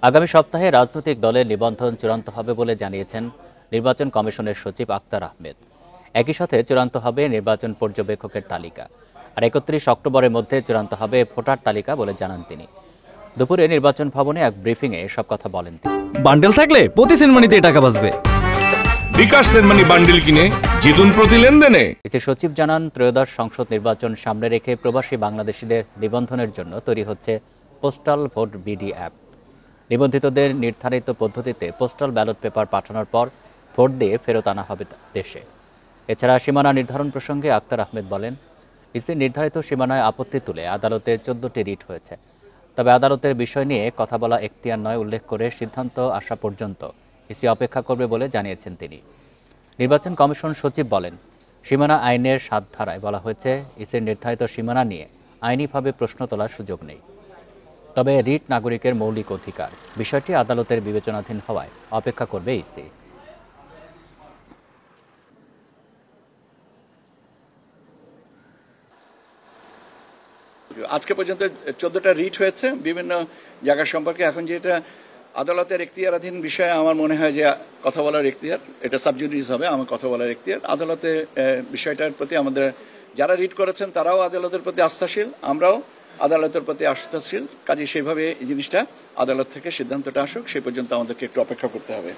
আগামী সপ্তাহে রাজনৈতিক দলের নিবন্ধন চূড়ান্ত হবে বলে জানিয়েছেন নির্বাচন কমিশনের সচিব আক্তার আহমেদ। একই সাথে চূড়ান্ত হবে নির্বাচন পর্যবেক্ষকের তালিকা। আর ৩১ অক্টোবরের মধ্যে চূড়ান্ত হবে ভোটার তালিকা বলে জানান তিনি। দুপুরে নির্বাচন ভবনে এক ব্রিফিংয়ে এসব কথা বলেন তিনি। বান্ডেল থাকলে প্রতি সেনমানিতে টাকা বাঁচবে। বিকাশ সেনমানি বান্ডেল কিনে জিতুন প্রতি লেনদেনে। ইসি সচিব জানান, ত্রয়োদশ সংসদ নির্বাচন সামনে রেখে প্রবাসী বাংলাদেশিদের নিবন্ধনের জন্য তৈরি হচ্ছে পোস্টাল ভোট বিডি অ্যাপ। নিবন্ধিতদের নির্ধারিত পদ্ধতিতে পোস্টাল ব্যালট পেপার পাঠানোর পর ভোট দিয়ে ফেরত আনা হবে দেশে। এছাড়া সীমানা নির্ধারণ প্রসঙ্গে আক্তার আহমেদ বলেন, ইসি নির্ধারিত সীমানায় আপত্তি তুলে আদালতে 14টি রিট হয়েছে। তবে আদালতের বিষয় নিয়ে কথা বলা এখতিয়ার নয় উল্লেখ করে সিদ্ধান্ত আসা পর্যন্ত ইসি অপেক্ষা করবে বলে জানিয়েছেন তিনি। নির্বাচন কমিশন সচিব বলেন, সীমানা আইনের ৭ ধারায় বলা হয়েছে ইসির নির্ধারিত সীমানা নিয়ে আইনিভাবে প্রশ্ন তোলার সুযোগ নেই। তবে রিট নাগরিকের মৌলিক অধিকার, বিষয়টি আদালতের বিবেচনাধীন হওয়ায় অপেক্ষা করবে ইসি। আজকে পর্যন্ত 14টা রিট হয়েছে বিভিন্ন জায়গা সম্পর্কে। এখন যেটা আদালতের এখতিয়ারাধীন বিষয়ে আমার মনে হয় যে কথা বলার এখতিয়ার, এটা সাবজুডিস হবে, আমার কথা বলার এখতিয়ার। আদালতে বিষয়টার প্রতি আমাদের যারা রিট করেছেন তারাও আদালতের প্রতি আস্থাশীল, আমরাও আদালতের প্রতি আস্থাশীল। কাজে সেইভাবে এই জিনিসটা আদালত থেকে সিদ্ধান্তটা আসুক, সেই পর্যন্ত আমাদেরকে একটু অপেক্ষা করতে হবে।